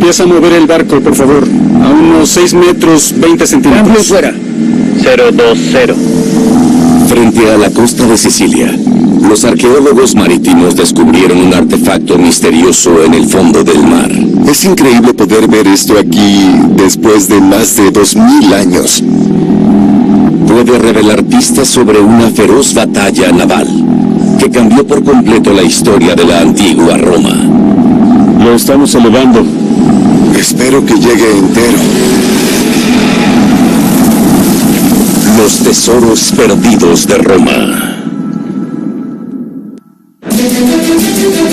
Empieza a mover el barco, por favor. A unos 6 metros, 20 centímetros. Cambio fuera. 020. Frente a la costa de Sicilia, los arqueólogos marítimos descubrieron un artefacto misterioso en el fondo del mar. Es increíble poder ver esto aquí después de más de 2000 años. Puede revelar pistas sobre una feroz batalla naval que cambió por completo la historia de la antigua Roma. Lo estamos elevando. Espero que llegue entero. Los tesoros perdidos de Roma.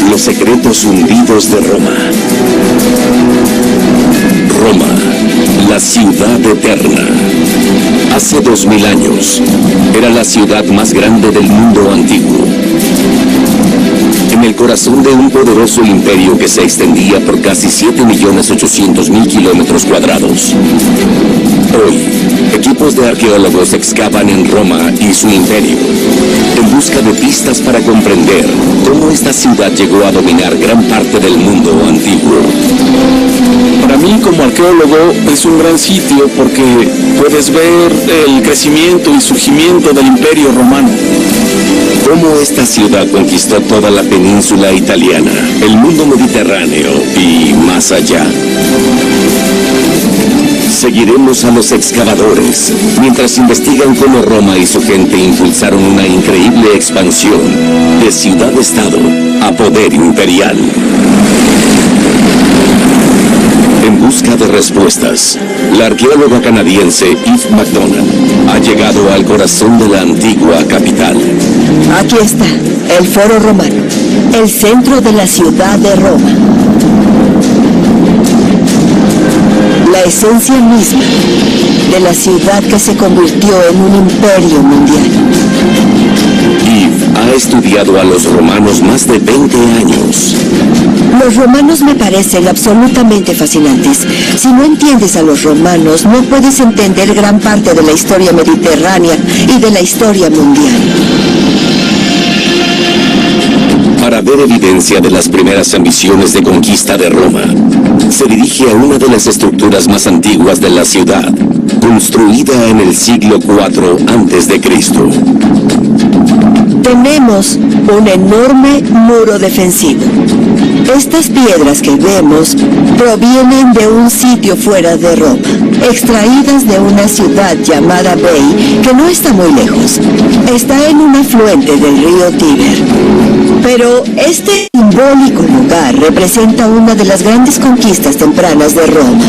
Los secretos hundidos de Roma. Roma, la ciudad eterna. Hace 2000 años, era la ciudad más grande del mundo antiguo. En el corazón de un poderoso imperio que se extendía por casi 7.800.000 kilómetros cuadrados. Hoy, equipos de arqueólogos excavan en Roma y su imperio, en busca de pistas para comprender cómo esta ciudad llegó a dominar gran parte del mundo antiguo. Para mí, como arqueólogo, es un gran sitio porque puedes ver el crecimiento y surgimiento del Imperio Romano. Cómo esta ciudad conquistó toda la península italiana, el mundo mediterráneo y más allá. Seguiremos a los excavadores mientras investigan cómo Roma y su gente impulsaron una increíble expansión de ciudad-estado a poder imperial. En busca de respuestas, la arqueóloga canadiense Eve McDonald ha llegado al corazón de la antigua capital. Aquí está, el Foro Romano, el centro de la ciudad de Roma. La esencia misma de la ciudad que se convirtió en un imperio mundial. Eve ha estudiado a los romanos más de 20 años. Los romanos me parecen absolutamente fascinantes. Si no entiendes a los romanos, no puedes entender gran parte de la historia mediterránea y de la historia mundial. Para ver evidencia de las primeras ambiciones de conquista de Roma, se dirige a una de las estructuras más antiguas de la ciudad, construida en el siglo IV a.C. Tenemos un enorme muro defensivo. Estas piedras que vemos provienen de un sitio fuera de Roma, extraídas de una ciudad llamada Veii, que no está muy lejos. Está en un afluente del río Tíber. Pero este simbólico lugar representa una de las grandes conquistas tempranas de Roma.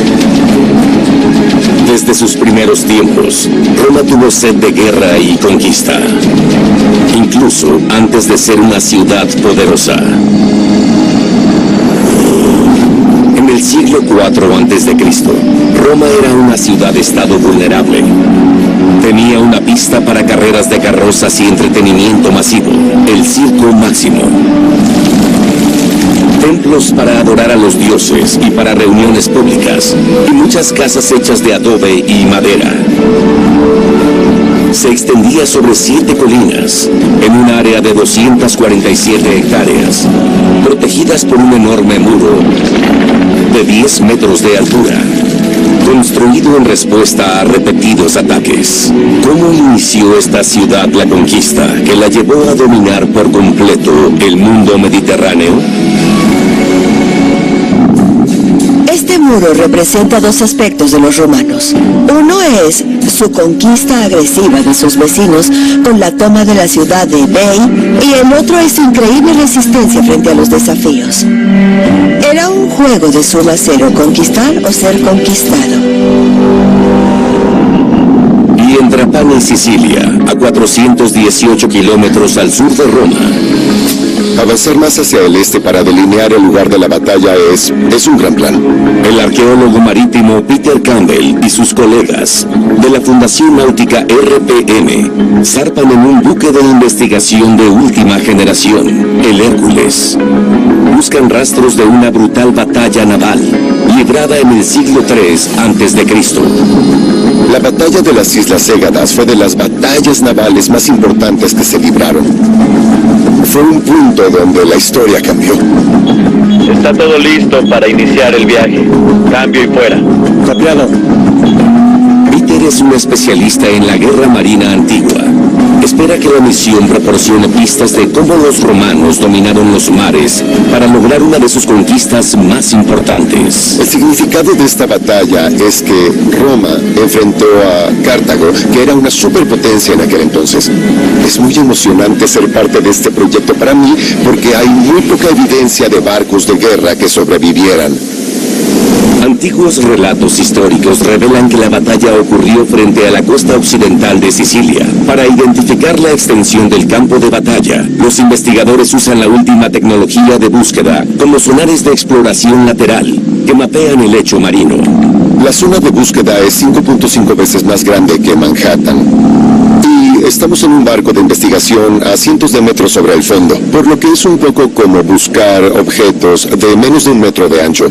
Desde sus primeros tiempos, Roma tuvo sed de guerra y conquista, incluso antes de ser una ciudad poderosa. En el siglo IV a.C., Roma era una ciudad-estado vulnerable. Tenía una pista para carreras de carrozas y entretenimiento masivo, el Circo Máximo. Templos para adorar a los dioses y para reuniones públicas, y muchas casas hechas de adobe y madera. Se extendía sobre 7 colinas, en un área de 247 hectáreas, protegidas por un enorme muro de 10 metros de altura, construido en respuesta a repetidos ataques. ¿Cómo inició esta ciudad la conquista que la llevó a dominar por completo el mundo mediterráneo? Este muro representa dos aspectos de los romanos. Uno es su conquista agresiva de sus vecinos con la toma de la ciudad de Veii, y el otro es su increíble resistencia frente a los desafíos. Era un juego de suma cero, conquistar o ser conquistado. Y en Trapani, Sicilia, a 418 kilómetros al sur de Roma. Avanzar más hacia el este para delinear el lugar de la batalla es un gran plan. El arqueólogo marítimo Peter Campbell y sus colegas de la Fundación Náutica RPM zarpan en un buque de investigación de última generación, el Hércules. Buscan rastros de una brutal batalla naval librada en el siglo III a.C. La batalla de las Islas Égadas fue de las batallas navales más importantes que se libraron. Fue un punto donde la historia cambió. Está todo listo para iniciar el viaje. Cambio y fuera. Copiado. Peter es un especialista en la guerra marina antigua. Espera que la misión proporcione pistas de cómo los romanos dominaron los mares para lograr una de sus conquistas más importantes. El significado de esta batalla es que Roma enfrentó a Cartago, que era una superpotencia en aquel entonces. Es muy emocionante ser parte de este proyecto para mí porque hay muy poca evidencia de barcos de guerra que sobrevivieran. Antiguos relatos históricos revelan que la batalla ocurrió frente a la costa occidental de Sicilia. Para identificar la extensión del campo de batalla, los investigadores usan la última tecnología de búsqueda, como sonares de exploración lateral, que mapean el lecho marino. La zona de búsqueda es 5.5 veces más grande que Manhattan. Y estamos en un barco de investigación a cientos de metros sobre el fondo, por lo que es un poco como buscar objetos de menos de 1 metro de ancho,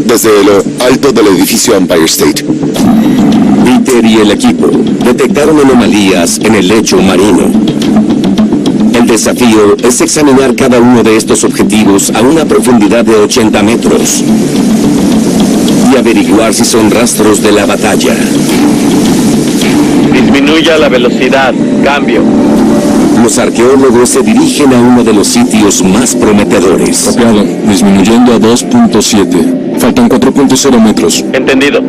desde lo alto del edificio Empire State. Peter y el equipo detectaron anomalías en el lecho marino. El desafío es examinar cada uno de estos objetivos a una profundidad de 80 metros y averiguar si son rastros de la batalla. Disminuya la velocidad. Cambio. Los arqueólogos se dirigen a uno de los sitios más prometedores. Copiado. Disminuyendo a 2.7. Faltan 4.0 metros. Entendido.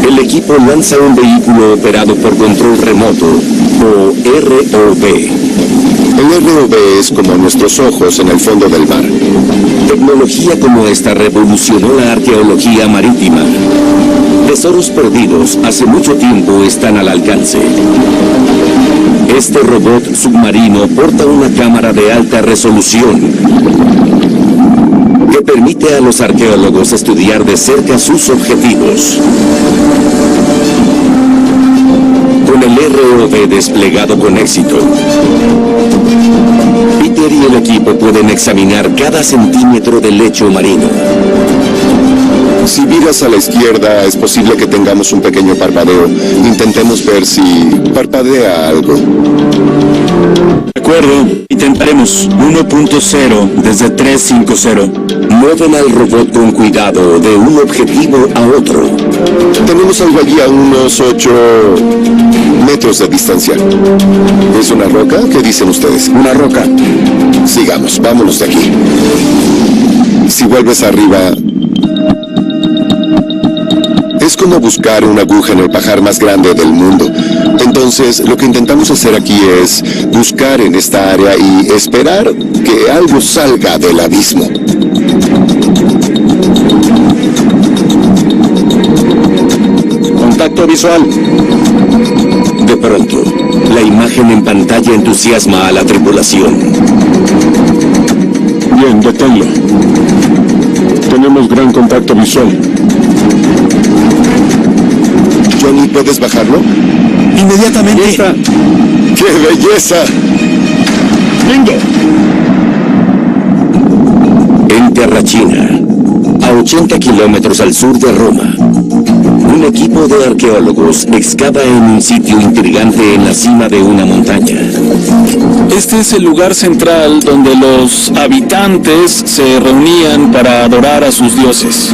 El equipo lanza un vehículo operado por control remoto, o ROV. El ROV es como nuestros ojos en el fondo del mar. Tecnología como esta revolucionó la arqueología marítima. Tesoros perdidos hace mucho tiempo están al alcance. Este robot submarino porta una cámara de alta resolución que permite a los arqueólogos estudiar de cerca sus objetivos. Con el ROV desplegado con éxito, Peter y el equipo pueden examinar cada centímetro del lecho marino. Si miras a la izquierda, es posible que tengamos un pequeño parpadeo. Intentemos ver si parpadea algo. De acuerdo, intentaremos 1.0 desde 350. Mueven al robot con cuidado de un objetivo a otro. Tenemos algo allí a unos 8 metros de distancia. ¿Es una roca? ¿Qué dicen ustedes? Una roca. Sigamos, vámonos de aquí. Si vuelves arriba... Es como buscar una aguja en el pajar más grande del mundo. Entonces, lo que intentamos hacer aquí es buscar en esta área y esperar que algo salga del abismo. Contacto visual. De pronto, la imagen en pantalla entusiasma a la tripulación. Bien, deténlo. Tenemos gran contacto visual. Johnny, ¿puedes bajarlo? Inmediatamente. Esta. ¡Qué belleza! ¡Bingo! En Terracina, a 80 kilómetros al sur de Roma, un equipo de arqueólogos excava en un sitio intrigante en la cima de una montaña. Este es el lugar central donde los habitantes se reunían para adorar a sus dioses.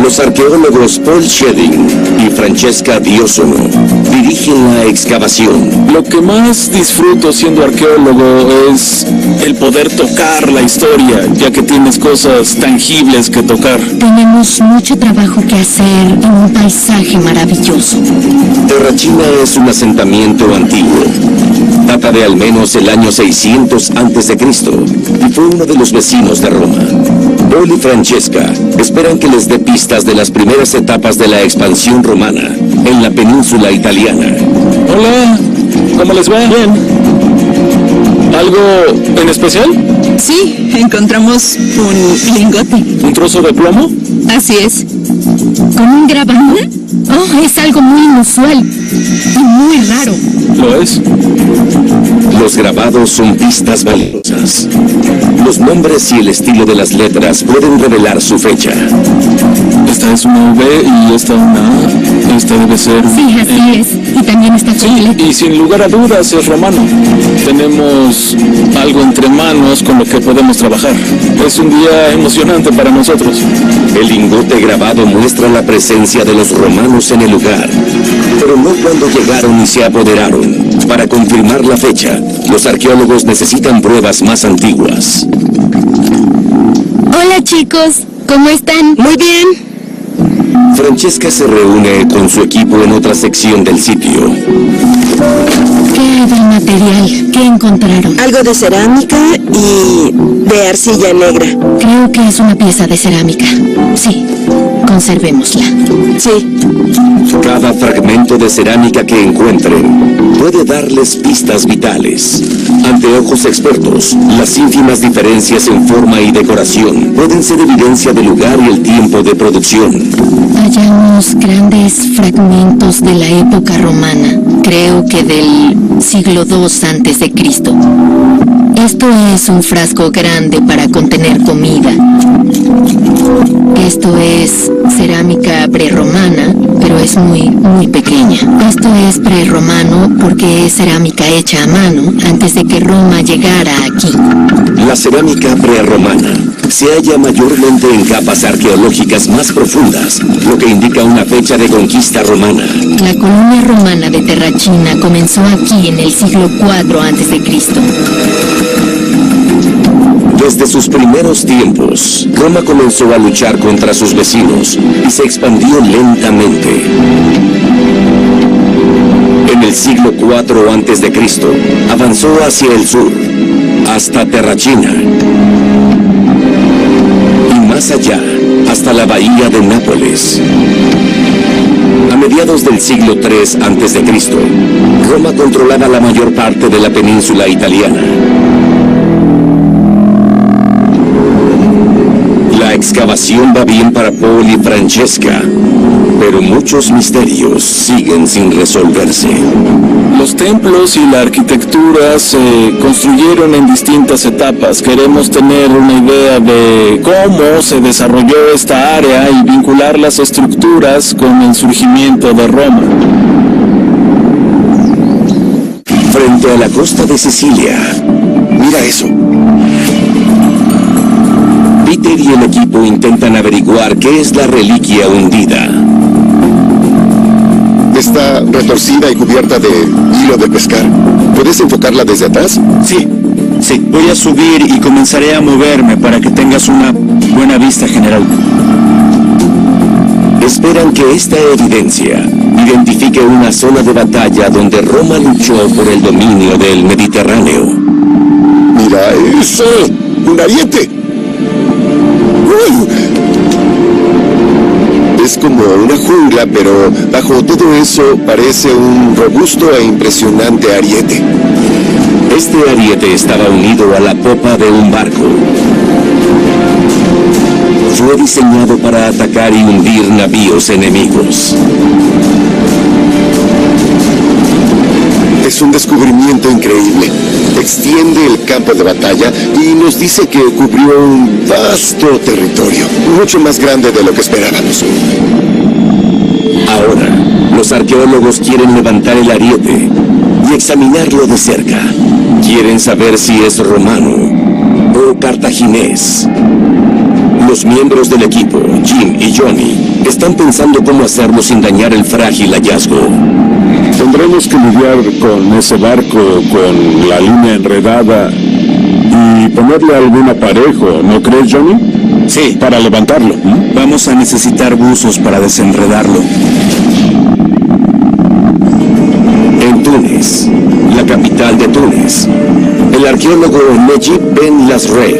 Los arqueólogos Paul Shedding y Francesca Diosono dirigen la excavación. Lo que más disfruto siendo arqueólogo es el poder tocar la historia, ya que tienes cosas tangibles que tocar. Tenemos mucho trabajo que hacer en un paisaje maravilloso. Terracina es un asentamiento antiguo. Data de al menos el año 600 a.C. y fue uno de los vecinos de Roma. Paul y Francesca esperan que les dé pistas de las primeras etapas de la expansión romana en la península italiana. Hola, ¿cómo les va? Bien. ¿Algo en especial? Sí, encontramos un lingote. ¿Un trozo de plomo? Así es. ¿Con un grabado? Oh, es algo muy inusual y muy raro. ¿Lo es? Los grabados son pistas valiosas. Los nombres y el estilo de las letras pueden revelar su fecha. Esta es una V y esta una A. Esta debe ser... Sí, así es. Y también está completa. Y sin lugar a dudas es romano. Tenemos algo entre manos con lo que podemos trabajar. Es un día emocionante para nosotros. El lingote grabado muestra la presencia de los romanos en el lugar, pero no cuando llegaron y se apoderaron. Para confirmar la fecha, los arqueólogos necesitan pruebas más antiguas. Hola, chicos. ¿Cómo están? Muy bien. Francesca se reúne con su equipo en otra sección del sitio. ¿Qué hay del material? ¿Qué encontraron? Algo de cerámica y de arcilla negra. Creo que es una pieza de cerámica. Sí, conservémosla. Sí. Cada fragmento de cerámica que encuentren puede darles pistas vitales. Ante ojos expertos, las ínfimas diferencias en forma y decoración pueden ser evidencia del lugar y el tiempo de producción. Hallamos grandes fragmentos de la época romana, creo que del siglo II antes de Cristo. Esto es un frasco grande para contener comida. Esto es cerámica prerromana, pero es muy pequeña. Esto es prerromano porque es cerámica hecha a mano antes de que Roma llegara aquí. La cerámica prerromana se halla mayormente en capas arqueológicas más profundas, lo que indica una fecha de conquista romana. La colonia romana de Terracina comenzó aquí en el siglo IV a.C. Desde sus primeros tiempos, Roma comenzó a luchar contra sus vecinos y se expandió lentamente. En el siglo IV a.C., avanzó hacia el sur, hasta Terracina. Y más allá, hasta la bahía de Nápoles. A mediados del siglo III a.C., Roma controlaba la mayor parte de la península italiana. La excavación va bien para Paul y Francesca, pero muchos misterios siguen sin resolverse. Los templos y la arquitectura se construyeron en distintas etapas. Queremos tener una idea de cómo se desarrolló esta área y vincular las estructuras con el surgimiento de Roma. Frente a la costa de Sicilia, mira eso. Peter y el equipo intentan averiguar qué es la reliquia hundida. Está retorcida y cubierta de hilo de pescar. ¿Puedes enfocarla desde atrás? Sí. Voy a subir y comenzaré a moverme para que tengas una buena vista general. Esperan que esta evidencia identifique una zona de batalla donde Roma luchó por el dominio del Mediterráneo. ¡Mira eso! ¡Un ariete! ¡Uy! Es como una jungla, pero bajo todo eso parece un robusto e impresionante ariete. Este ariete estaba unido a la popa de un barco. Fue diseñado para atacar y hundir navíos enemigos. Es un descubrimiento increíble. Extiende el campo de batalla y nos dice que cubrió un vasto territorio, mucho más grande de lo que esperábamos. Ahora, los arqueólogos quieren levantar el ariete y examinarlo de cerca. Quieren saber si es romano o cartaginés. Los miembros del equipo, Jim y Johnny, están pensando cómo hacerlo sin dañar el frágil hallazgo. Tendremos que lidiar con ese barco, con la línea enredada y ponerle algún aparejo, ¿no crees, Johnny? Sí. Para levantarlo. Vamos a necesitar buzos para desenredarlo. En Túnez, la capital de Túnez, el arqueólogo Necip Ben Lasreg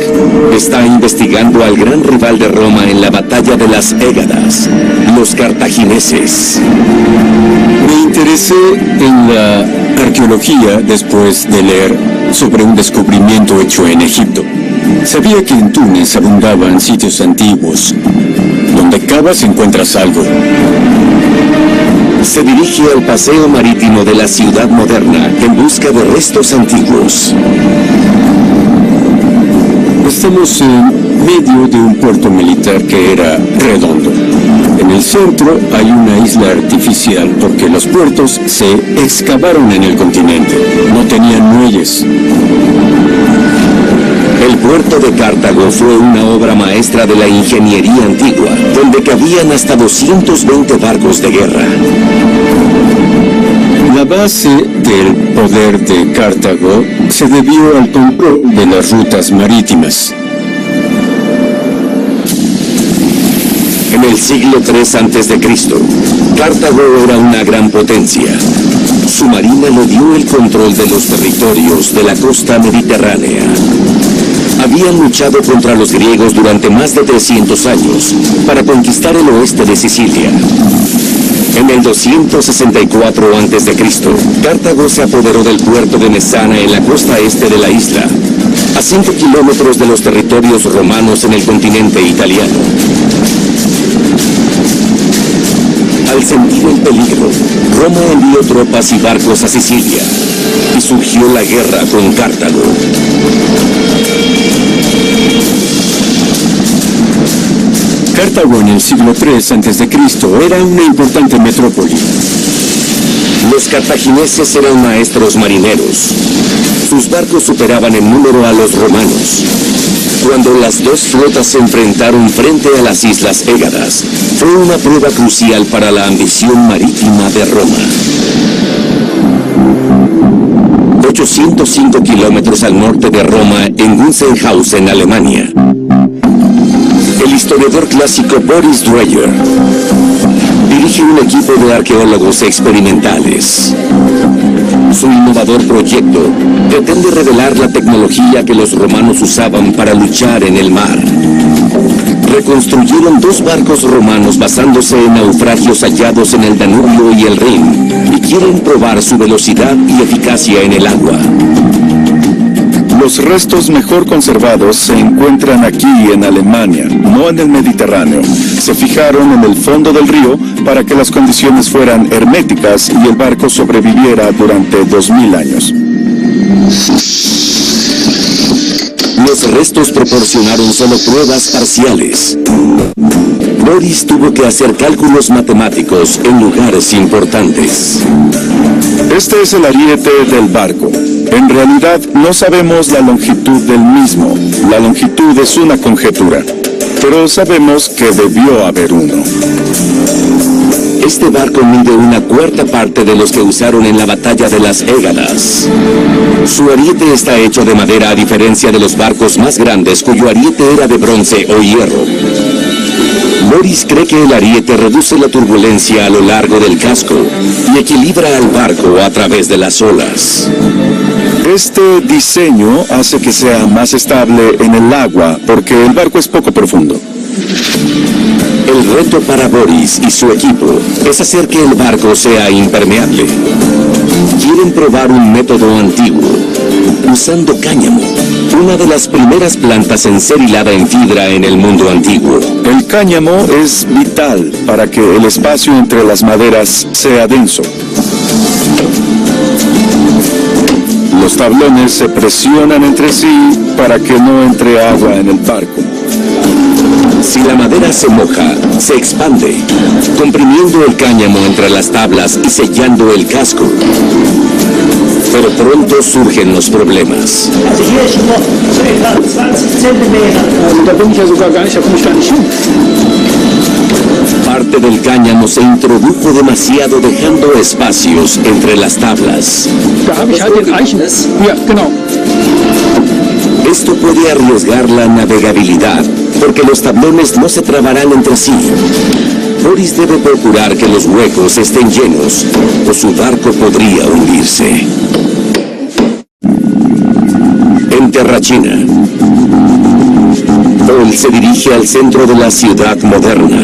está investigando al gran rival de Roma en la batalla de las Égadas, los cartagineses. Me interesé en la arqueología después de leer sobre un descubrimiento hecho en Egipto. Sabía que en Túnez abundaban sitios antiguos. Donde cavas encuentras algo. se dirige al paseo marítimo de la ciudad moderna en busca de restos antiguos. Estamos en medio de un puerto militar que era redondo. En el centro hay una isla artificial porque los puertos se excavaron en el continente. No tenían muelles. El puerto de Cartago fue una obra maestra de la ingeniería antigua, donde cabían hasta 220 barcos de guerra. La base del poder de Cartago se debió al control de las rutas marítimas. En el siglo III a.C., Cartago era una gran potencia. Su marina le dio el control de los territorios de la costa mediterránea. Habían luchado contra los griegos durante más de 300 años para conquistar el oeste de Sicilia. En el 264 a.C., Cartago se apoderó del puerto de Mesana en la costa este de la isla, a 5 kilómetros de los territorios romanos en el continente italiano. Al sentir el peligro, Roma envió tropas y barcos a Sicilia, y surgió la guerra con Cartago. Cartago en el siglo III a.C. era una importante metrópoli. Los cartagineses eran maestros marineros. Sus barcos superaban en número a los romanos. Cuando las dos flotas se enfrentaron frente a las Islas Égadas, fue una prueba crucial para la ambición marítima de Roma. 805 kilómetros al norte de Roma, en Gunzenhausen, Alemania. El historiador clásico Boris Dreyer dirige un equipo de arqueólogos experimentales. Su innovador proyecto pretende revelar la tecnología que los romanos usaban para luchar en el mar. Reconstruyeron 2 barcos romanos basándose en naufragios hallados en el Danubio y el Rin, y quieren probar su velocidad y eficacia en el agua. Los restos mejor conservados se encuentran aquí en Alemania, no en el Mediterráneo. Se fijaron en el fondo del río para que las condiciones fueran herméticas y el barco sobreviviera durante 2000 años. Los restos proporcionaron solo pruebas parciales. Boris tuvo que hacer cálculos matemáticos en lugares importantes. Este es el ariete del barco. En realidad no sabemos la longitud del mismo. La longitud es una conjetura, pero sabemos que debió haber uno. Este barco mide 1/4 parte de los que usaron en la batalla de las Égadas. Su ariete está hecho de madera a diferencia de los barcos más grandes cuyo ariete era de bronce o hierro. Boris cree que el ariete reduce la turbulencia a lo largo del casco y equilibra al barco a través de las olas. Este diseño hace que sea más estable en el agua porque el barco es poco profundo. El reto para Boris y su equipo es hacer que el barco sea impermeable. Quieren probar un método antiguo, usando cáñamo, una de las primeras plantas en ser hilada en fibra en el mundo antiguo. El cáñamo es vital para que el espacio entre las maderas sea denso. Los tablones se presionan entre sí para que no entre agua en el barco. Si la madera se moja, se expande, comprimiendo el cáñamo entre las tablas y sellando el casco. Pero pronto surgen los problemas. Parte del cáñamo se introdujo demasiado, dejando espacios entre las tablas. Esto puede arriesgar la navegabilidad, porque los tablones no se trabarán entre sí. Boris debe procurar que los huecos estén llenos, o su barco podría hundirse. En Terracina, Paul se dirige al centro de la ciudad moderna.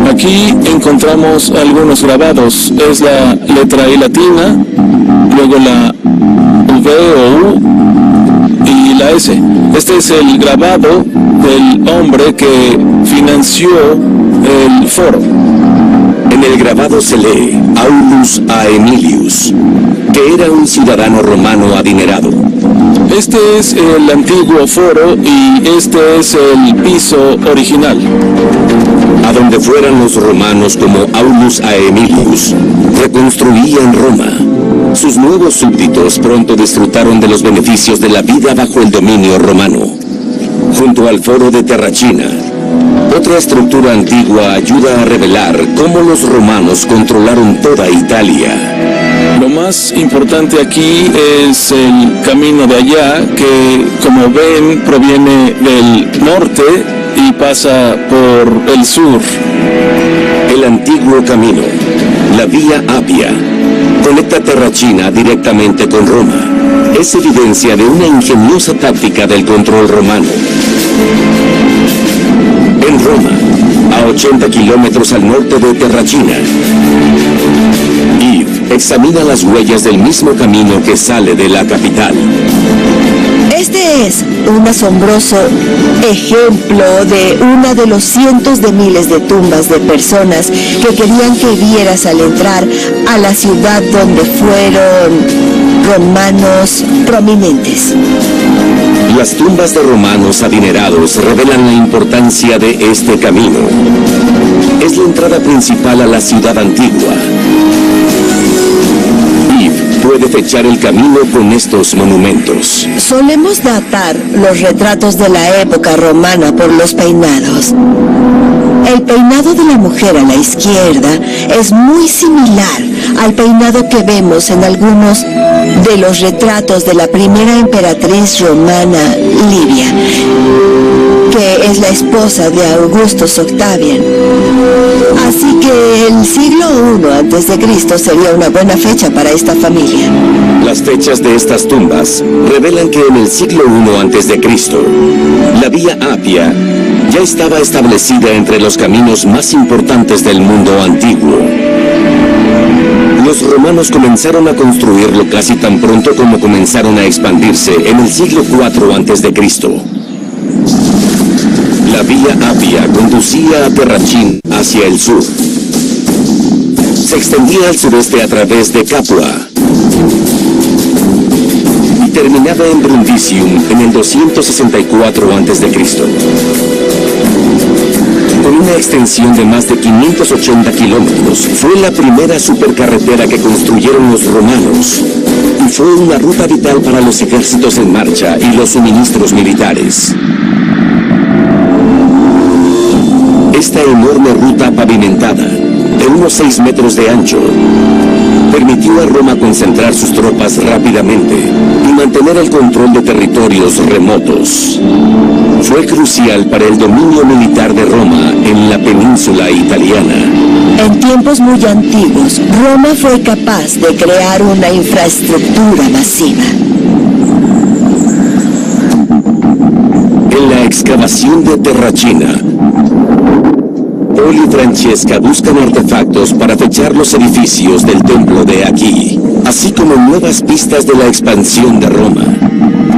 Aquí encontramos algunos grabados. Es la letra I latina, luego la V o U y la S. Este es el grabado del hombre que financió el foro. En el grabado se lee Aulus Aemilius, que era un ciudadano romano adinerado. Este es el antiguo foro y este es el piso original. A donde fueran los romanos como Aulus Aemilius, reconstruían Roma. Sus nuevos súbditos pronto disfrutaron de los beneficios de la vida bajo el dominio romano. Junto al foro de Terracina, otra estructura antigua ayuda a revelar cómo los romanos controlaron toda Italia. Lo más importante aquí es el camino de allá, que como ven proviene del norte y pasa por el sur. El antiguo camino, la Vía Appia, conecta Terracina directamente con Roma. Es evidencia de una ingeniosa táctica del control romano. En Roma, a 80 kilómetros al norte de Terracina, Yves examina las huellas del mismo camino que sale de la capital. Este es un asombroso ejemplo de una de los cientos de miles de tumbas de personas que querían que vieras al entrar a la ciudad donde fueron romanos prominentes. Las tumbas de romanos adinerados revelan la importancia de este camino. Es la entrada principal a la ciudad antigua. Puede fechar el camino con estos monumentos. Solemos datar los retratos de la época romana por los peinados. El peinado de la mujer a la izquierda es muy similar al peinado que vemos en algunos de los retratos de la primera emperatriz romana, Livia, que es la esposa de Augustus Octavian. Así que el siglo I a.C. sería una buena fecha para esta familia. Las fechas de estas tumbas revelan que en el siglo I a.C., la Vía Appia ya estaba establecida entre los caminos más importantes del mundo antiguo. Los romanos comenzaron a construirlo casi tan pronto como comenzaron a expandirse en el siglo IV a.C. La Vía Appia conducía a Terracina hacia el sur. Se extendía al sureste a través de Capua y terminaba en Brundisium en el 264 a.C. Con una extensión de más de 580 kilómetros, fue la primera supercarretera que construyeron los romanos y fue una ruta vital para los ejércitos en marcha y los suministros militares. Esta enorme ruta pavimentada, de unos 6 metros de ancho, permitió a Roma concentrar sus tropas rápidamente y mantener el control de territorios remotos. Fue crucial para el dominio militar de Roma en la península italiana. En tiempos muy antiguos, Roma fue capaz de crear una infraestructura masiva. En la excavación de Terracina, Paul y Francesca buscan artefactos para fechar los edificios del templo de aquí, así como nuevas pistas de la expansión de Roma.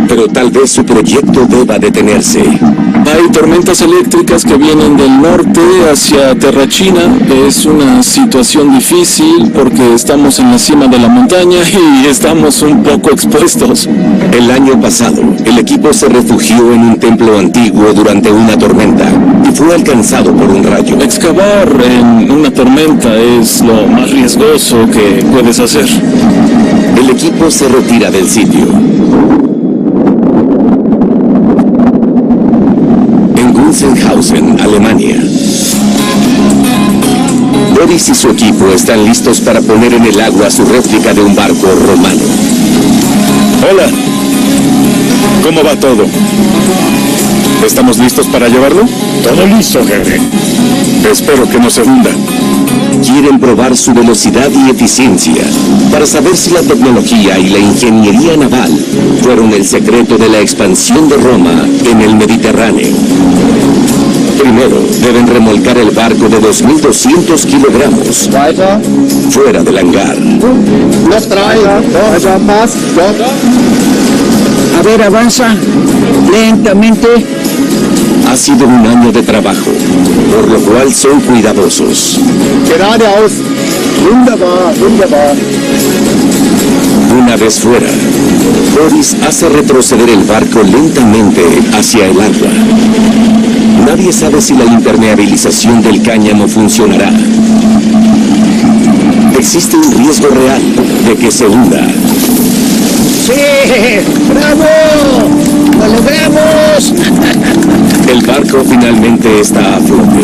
Pero tal vez su proyecto deba detenerse. Hay tormentas eléctricas que vienen del norte hacia Terracina. Es una situación difícil porque estamos en la cima de la montaña y estamos un poco expuestos. El año pasado, el equipo se refugió en un templo antiguo durante una tormenta y fue alcanzado por un rayo. Excavar en una tormenta es lo más riesgoso que puedes hacer. El equipo se retira del sitio. En Gunzenhausen, Alemania, Boris y su equipo están listos para poner en el agua su réplica de un barco romano. Hola. ¿Cómo va todo? ¿Estamos listos para llevarlo? Todo listo, jefe. Espero que no se hunda. Quieren probar su velocidad y eficiencia para saber si la tecnología y la ingeniería naval fueron el secreto de la expansión de Roma en el Mediterráneo. Primero, deben remolcar el barco de 2.200 kilogramos fuera del hangar. A ver, avanza lentamente. A sido un año de trabajo, por lo cual son cuidadosos. Una vez fuera, Boris hace retroceder el barco lentamente hacia el agua. Nadie sabe si la impermeabilización del cáñamo funcionará. Existe un riesgo real de que se hunda. ¡Sí! ¡Bravo! ¡Lo logramos! El barco finalmente está a flote.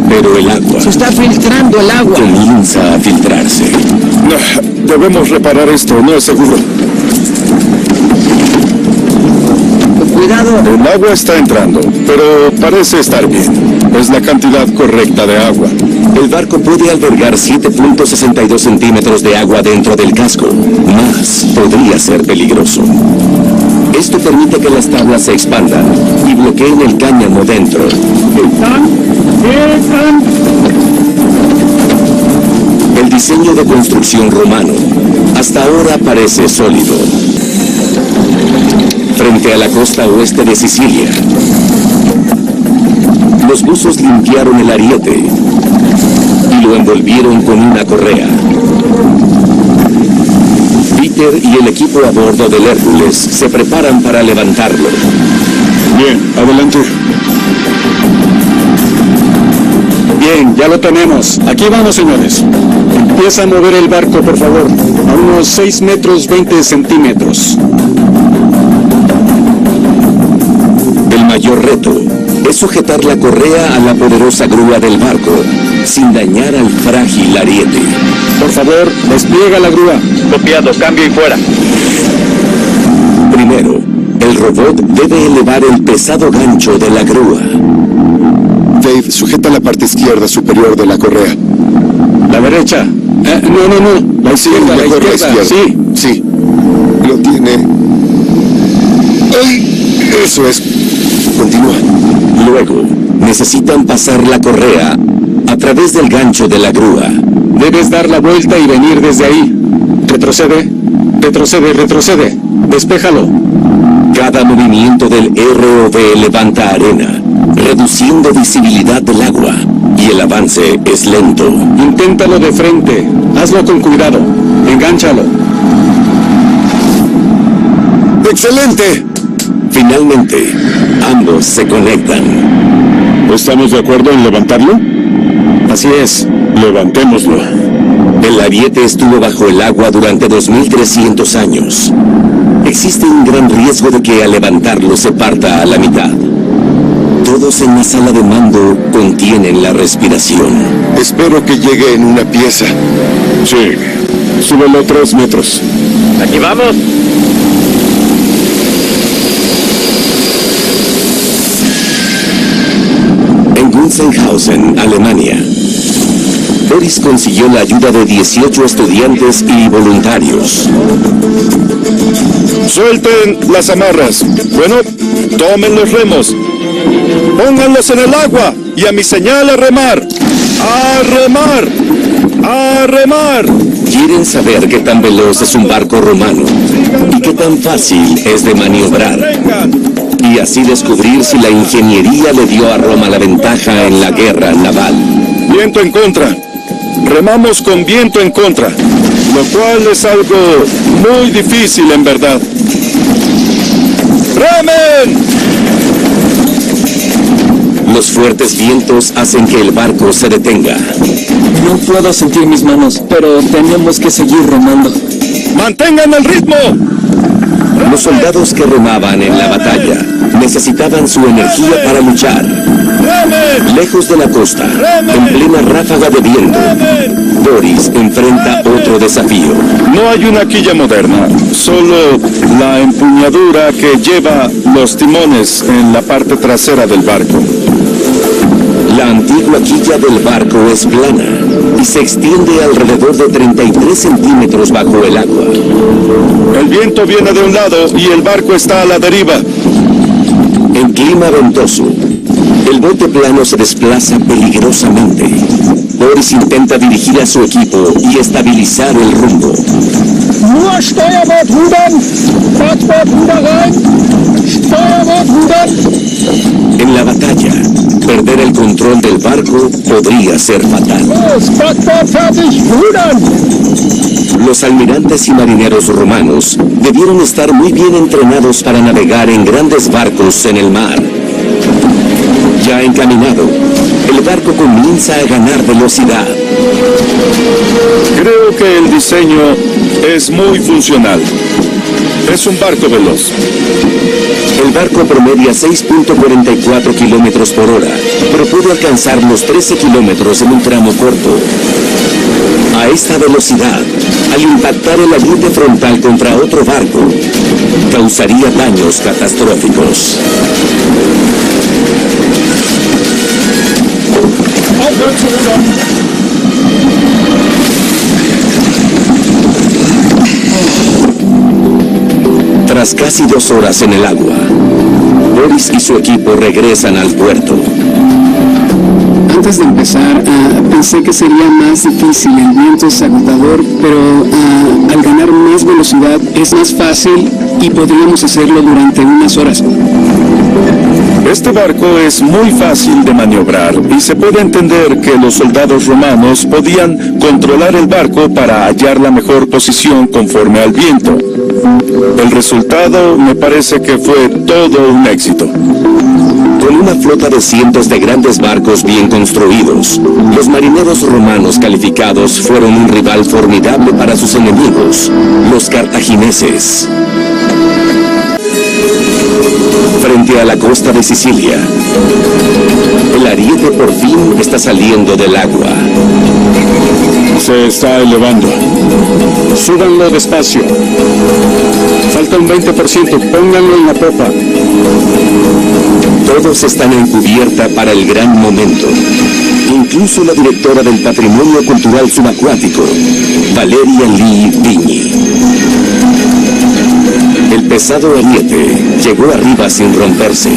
Pero el agua... Se está filtrando el agua. Comienza a filtrarse. No, debemos reparar esto, no es seguro. Cuidado. El agua está entrando, pero parece estar bien. Es la cantidad correcta de agua. El barco puede albergar 7.62 centímetros de agua dentro del casco. Más podría ser peligroso. Esto permite que las tablas se expandan y bloqueen el cáñamo dentro. El diseño de construcción romano hasta ahora parece sólido. Frente a la costa oeste de Sicilia, los buzos limpiaron el ariete y lo envolvieron con una correa. Peter y el equipo a bordo del Hércules se preparan para levantarlo. Bien, adelante. Bien, ya lo tenemos. Aquí vamos, señores. Empieza a mover el barco, por favor. A unos 6 metros 20 centímetros. El mayor reto es sujetar la correa a la poderosa grúa del barco sin dañar al frágil ariete. Por favor, despliega la grúa. Copiado, cambio y fuera. Primero, el robot debe elevar el pesado gancho de la grúa. Dave, sujeta la parte izquierda superior de la correa. La derecha. No. La izquierda, la izquierda. Sí. Sí. Lo tiene. ¡Ay! Eso es. Continúa. Luego, necesitan pasar la correa a través del gancho de la grúa. Debes dar la vuelta y venir desde ahí. Retrocede. Despéjalo. Cada movimiento del ROV levanta arena, reduciendo visibilidad del agua, y el avance es lento. Inténtalo de frente. Hazlo con cuidado. Engánchalo. ¡Excelente! Finalmente, ambos se conectan. ¿Estamos de acuerdo en levantarlo? Así es. Levantémoslo. El ariete estuvo bajo el agua durante 2300 años. Existe un gran riesgo de que al levantarlo se parta a la mitad. Todos en la sala de mando contienen la respiración. Espero que llegue en una pieza. Sí. Súbelo 3 metros. Aquí vamos. En Gunzenhausen, Alemania, Boris consiguió la ayuda de 18 estudiantes y voluntarios. Suelten las amarras. Bueno, tomen los remos. Pónganlos en el agua y a mi señal a remar. ¡A remar! ¡A remar! Quieren saber qué tan veloz es un barco romano y qué tan fácil es de maniobrar. Y así descubrir si la ingeniería le dio a Roma la ventaja en la guerra naval. Viento en contra. Remamos con viento en contra, lo cual es algo muy difícil en verdad. ¡Remen! Los fuertes vientos hacen que el barco se detenga. No puedo sentir mis manos, pero tenemos que seguir remando. ¡Mantengan el ritmo! Los soldados que remaban en la batalla necesitaban su energía para luchar. Lejos de la costa, en plena ráfaga de viento, Boris enfrenta otro desafío. No hay una quilla moderna, solo la empuñadura que lleva los timones en la parte trasera del barco. La antigua quilla del barco es plana y se extiende alrededor de 33 centímetros bajo el agua. El viento viene de un lado y el barco está a la deriva. En clima ventoso, El bote plano se desplaza peligrosamente. Boris intenta dirigir a su equipo y estabilizar el rumbo. Nur Steuerbord rudern! Startbord Ruder rein! Steuerbord rudern! En la batalla, perder el control del barco podría ser fatal. Startbord fertig! Rudern! Los almirantes y marineros romanos debieron estar muy bien entrenados para navegar en grandes barcos en el mar. Ya encaminado, el barco comienza a ganar velocidad. Creo que el diseño es muy funcional. Es un barco veloz. El barco promedia 6.44 kilómetros por hora, pero puede alcanzar los 13 kilómetros en un tramo corto. A esta velocidad, al impactar el ariete frontal contra otro barco, causaría daños catastróficos. Tras casi 2 horas en el agua, Boris y su equipo regresan al puerto. Antes de empezar, pensé que sería más difícil, el viento es agotador, pero al ganar más velocidad es más fácil y podríamos hacerlo durante unas horas. Este barco es muy fácil de maniobrar y se puede entender que los soldados romanos podían controlar el barco para hallar la mejor posición conforme al viento. El resultado me parece que fue todo un éxito. Con una flota de cientos de grandes barcos bien construidos, los marineros romanos calificados fueron un rival formidable para sus enemigos, los cartagineses. Frente a la costa de Sicilia, el ariete por fin está saliendo del agua. Se está elevando. Súbanlo despacio. Falta un 20%, pónganlo en la popa. Todos están en cubierta para el gran momento. Incluso la directora del Patrimonio Cultural Subacuático, Valeria Lee Vigny. El pesado ariete llegó arriba sin romperse.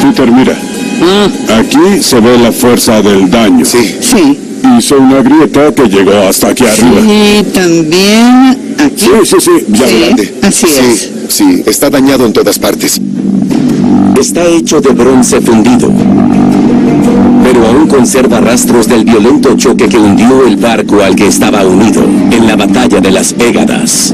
Peter, mira. Aquí se ve la fuerza del daño. Sí. Sí. Hizo una grieta que llegó hasta aquí arriba. Y también aquí. Sí, ya grande. Así es. Sí, está dañado en todas partes. Está hecho de bronce fundido, pero aún conserva rastros del violento choque que hundió el barco al que estaba unido en la batalla de las Pégadas.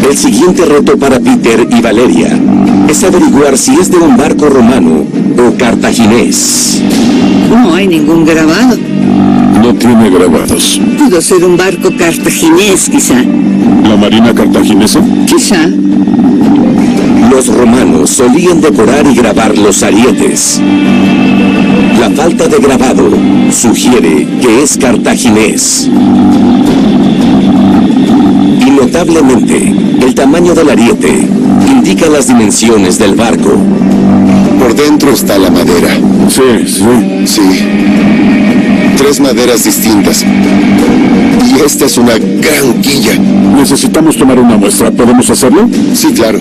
El siguiente reto para Peter y Valeria es averiguar si es de un barco romano o cartaginés. No hay ningún grabado. No tiene grabados. Pudo ser un barco cartaginés, quizá. ¿La marina cartaginesa? Quizá. Los romanos solían decorar y grabar los arietes. La falta de grabado sugiere que es cartaginés. Y notablemente, el tamaño del ariete indica las dimensiones del barco. Por dentro está la madera. Sí. 3 maderas distintas. Y esta es una gran quilla. Necesitamos tomar una muestra. ¿Podemos hacerlo? Sí, claro.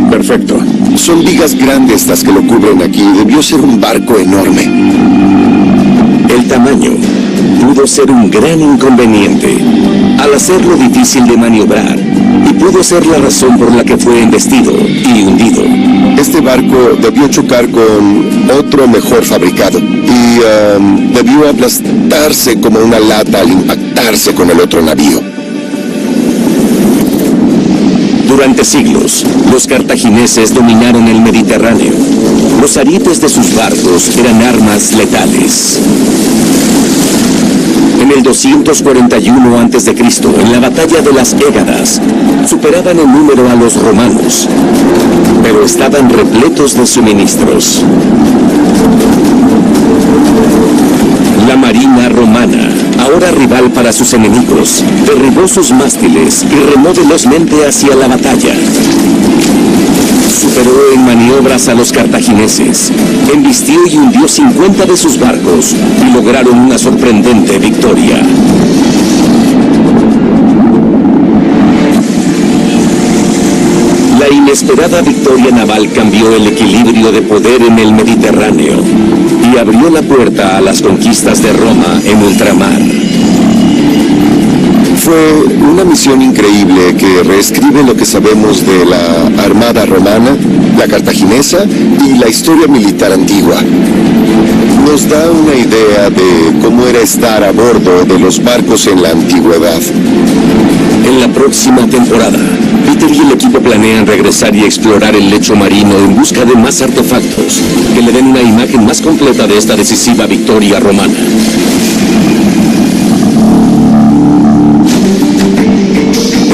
Perfecto. Son vigas grandes las que lo cubren aquí. Debió ser un barco enorme. El tamaño pudo ser un gran inconveniente al hacerlo difícil de maniobrar y pudo ser la razón por la que fue embestido y hundido. Este barco debió chocar con otro mejor fabricado y debió aplastarse como una lata al impactarse con el otro navío. Durante siglos, los cartagineses dominaron el Mediterráneo. Los arietes de sus barcos eran armas letales. En el 241 a.C., en la batalla de las Pégadas, superaban en número a los romanos, pero estaban repletos de suministros. La marina romana, ahora rival para sus enemigos, derribó sus mástiles y remó velozmente hacia la batalla. Superó en maniobras a los cartagineses, embistió y hundió 50 de sus barcos y lograron una sorprendente victoria. inesperada victoria naval cambió el equilibrio de poder en el Mediterráneo y abrió la puerta a las conquistas de Roma en ultramar. Fue una misión increíble que reescribe lo que sabemos de la Armada Romana, la cartaginesa y la historia militar antigua. Nos da una idea de cómo era estar a bordo de los barcos en la antigüedad. En la próxima temporada, Peter y el equipo planean regresar y explorar el lecho marino en busca de más artefactos que le den una imagen más completa de esta decisiva victoria romana.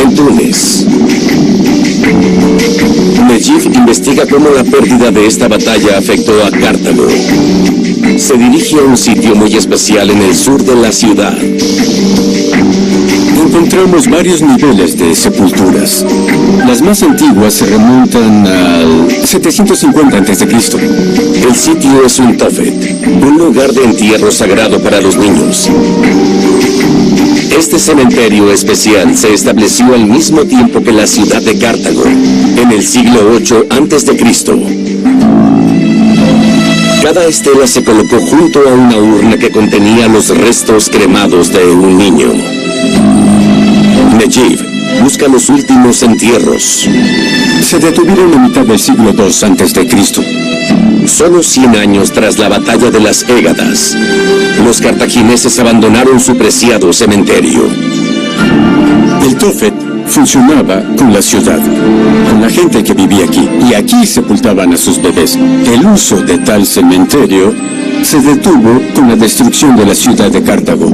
En Túnez, Nejib investiga cómo la pérdida de esta batalla afectó a Cartago. Se dirige a un sitio muy especial en el sur de la ciudad. Encontramos varios niveles de sepulturas. Las más antiguas se remontan al 750 a.C. El sitio es un Tophet, un lugar de entierro sagrado para los niños. Este cementerio especial se estableció al mismo tiempo que la ciudad de Cartago, en el siglo VIII a.C. Cada estela se colocó junto a una urna que contenía los restos cremados de un niño. Nejib busca los últimos entierros. Se detuvieron a mitad del siglo II a.C. Solo 100 años tras la batalla de las Égadas, los cartagineses abandonaron su preciado cementerio. El Tophet funcionaba con la ciudad, con la gente que vivía aquí, y aquí sepultaban a sus bebés. El uso de tal cementerio se detuvo con la destrucción de la ciudad de Cartago.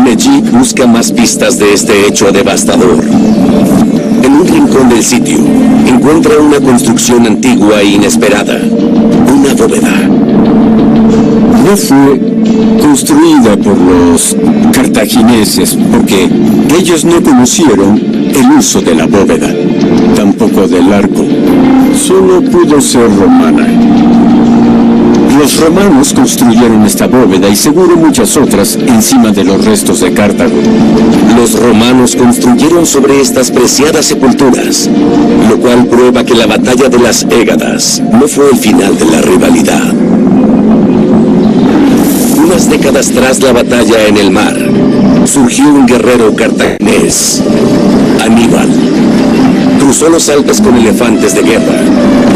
Nejib busca más pistas de este hecho devastador. En un rincón del sitio, encuentra una construcción antigua e inesperada, una bóveda. No fue construida por los cartagineses porque ellos no conocieron el uso de la bóveda, tampoco del arco. Solo pudo ser romana. Los romanos construyeron esta bóveda y seguro muchas otras encima de los restos de Cartago. Los romanos construyeron sobre estas preciadas sepulturas, lo cual prueba que la batalla de las Égadas no fue el final de la rivalidad. Unas décadas tras la batalla en el mar, surgió un guerrero cartaginés, Aníbal. Cruzó los Alpes con elefantes de guerra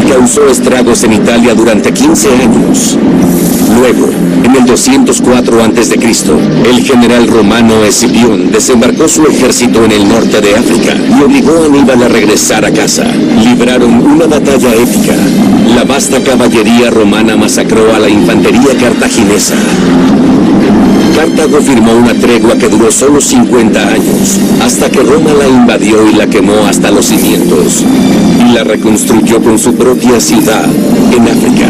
y causó estragos en Italia durante 15 años. Luego, en el 204 a.C., el general romano Escipión desembarcó su ejército en el norte de África y obligó a Aníbal a regresar a casa. Libraron una batalla épica. La vasta caballería romana masacró a la infantería cartaginesa. Cartago firmó una tregua que duró solo 50 años, hasta que Roma la invadió y la quemó hasta los cimientos, y la reconstruyó con su propia ciudad en África.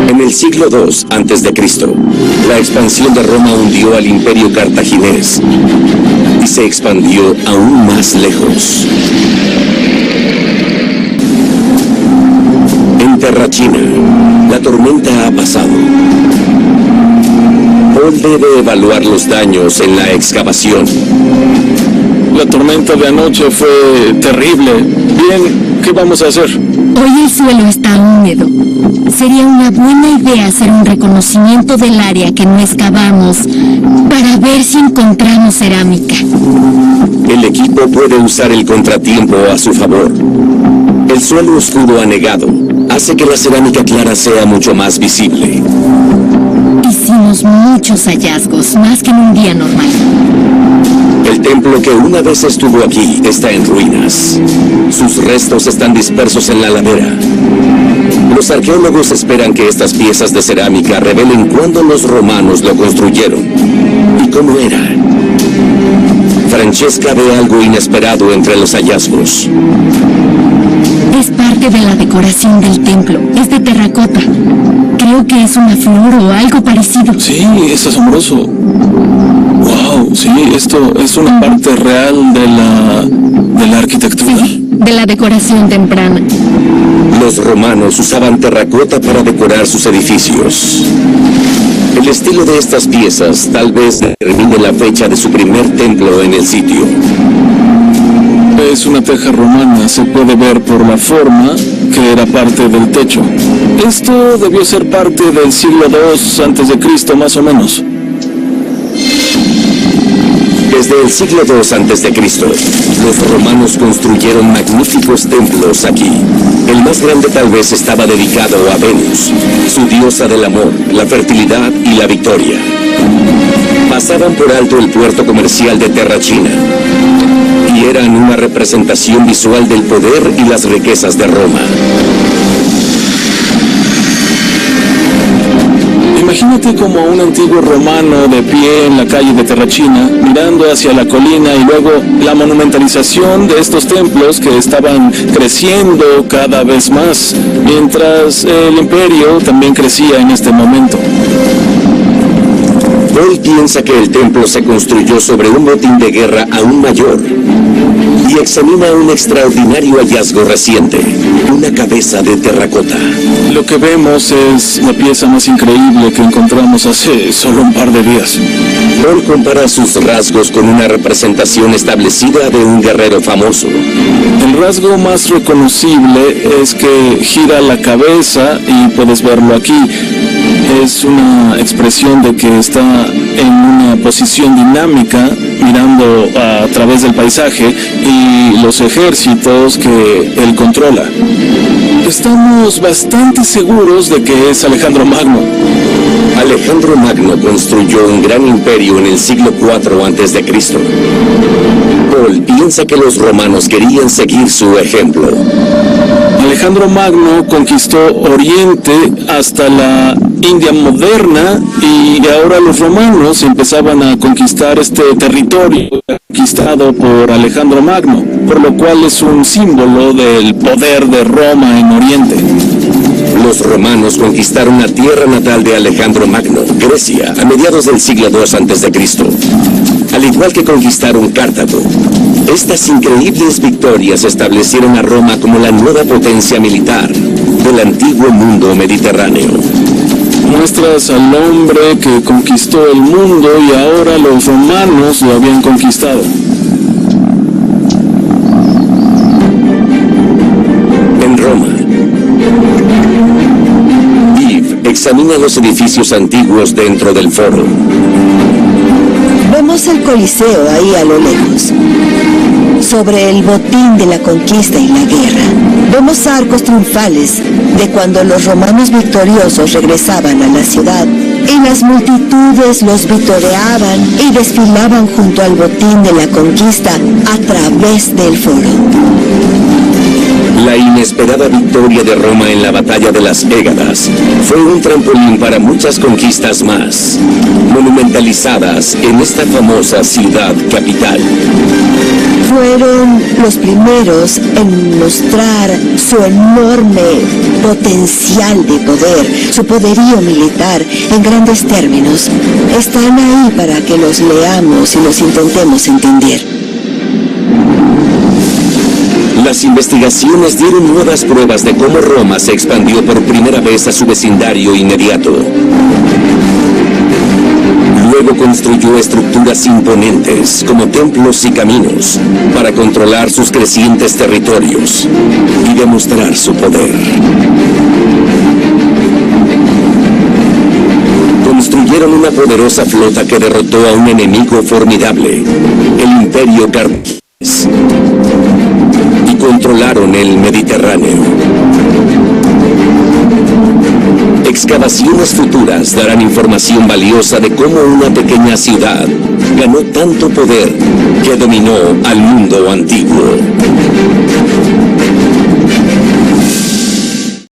En el siglo II a.C., la expansión de Roma hundió al imperio cartaginés y se expandió aún más lejos. En Terrachina, la tormenta ha pasado. Paul debe evaluar los daños en la excavación. La tormenta de anoche fue terrible. Bien, ¿qué vamos a hacer? Hoy el suelo está húmedo. Sería una buena idea hacer un reconocimiento del área que no excavamos para ver si encontramos cerámica. El equipo puede usar el contratiempo a su favor. El suelo oscuro anegado hace que la cerámica clara sea mucho más visible. Hicimos muchos hallazgos, más que en un día normal. El templo que una vez estuvo aquí está en ruinas. Sus restos están dispersos en la ladera. Los arqueólogos esperan que estas piezas de cerámica revelen cuándo los romanos lo construyeron y cómo era. Francesca ve algo inesperado entre los hallazgos. Es parte de la decoración del templo. Es de terracota. Creo que es una flor o algo parecido. Sí, es asombroso. Wow, sí, esto es una parte real de la arquitectura. Sí, de la decoración temprana. Los romanos usaban terracota para decorar sus edificios. El estilo de estas piezas tal vez determine la fecha de su primer templo en el sitio. Es una teja romana, se puede ver por la forma que era parte del techo. Esto debió ser parte del siglo II a.C. más o menos. Desde el siglo II a.C., los romanos construyeron magníficos templos aquí. El más grande tal vez estaba dedicado a Venus, su diosa del amor, la fertilidad y la victoria. Pasaban por alto el puerto comercial de Terracina y eran una representación visual del poder y las riquezas de Roma. Imagínate como un antiguo romano de pie en la calle de Terracina, mirando hacia la colina y luego la monumentalización de estos templos que estaban creciendo cada vez más, mientras el imperio también crecía en este momento. Paul piensa que el templo se construyó sobre un botín de guerra aún mayor y examina un extraordinario hallazgo reciente, una cabeza de terracota. Lo que vemos es la pieza más increíble que encontramos hace solo un par de días. Paul compara sus rasgos con una representación establecida de un guerrero famoso. El rasgo más reconocible es que gira la cabeza y puedes verlo aquí. Es una expresión de que está en una posición dinámica, mirando a través del paisaje y los ejércitos que él controla. Estamos bastante seguros de que es Alejandro Magno. Alejandro Magno construyó un gran imperio en el siglo IV a.C. Paul piensa que los romanos querían seguir su ejemplo. Alejandro Magno conquistó Oriente hasta la India moderna y ahora los romanos empezaban a conquistar este territorio conquistado por Alejandro Magno, por lo cual es un símbolo del poder de Roma en Oriente. Los romanos conquistaron la tierra natal de Alejandro Magno, Grecia, a mediados del siglo II a.C., al igual que conquistaron Cartago. Estas increíbles victorias establecieron a Roma como la nueva potencia militar del antiguo mundo mediterráneo. Muestras al hombre que conquistó el mundo y ahora los romanos lo habían conquistado. En Roma, Yves examina los edificios antiguos dentro del foro. Vemos el Coliseo ahí a lo lejos, sobre el botín de la conquista y la guerra. Vemos arcos triunfales de cuando los romanos victoriosos regresaban a la ciudad, y las multitudes los vitoreaban y desfilaban junto al botín de la conquista a través del foro. La inesperada victoria de Roma en la batalla de las Égadas fue un trampolín para muchas conquistas más, monumentalizadas en esta famosa ciudad capital. Fueron los primeros en mostrar su enorme potencial de poder, su poderío militar en grandes términos. Están ahí para que los leamos y los intentemos entender. Las investigaciones dieron nuevas pruebas de cómo Roma se expandió por primera vez a su vecindario inmediato. Luego construyó estructuras imponentes, como templos y caminos, para controlar sus crecientes territorios y demostrar su poder. Construyeron una poderosa flota que derrotó a un enemigo formidable, el Imperio Cartaginés, y controlaron el Mediterráneo. Excavaciones futuras darán información valiosa de cómo una pequeña ciudad ganó tanto poder que dominó al mundo antiguo.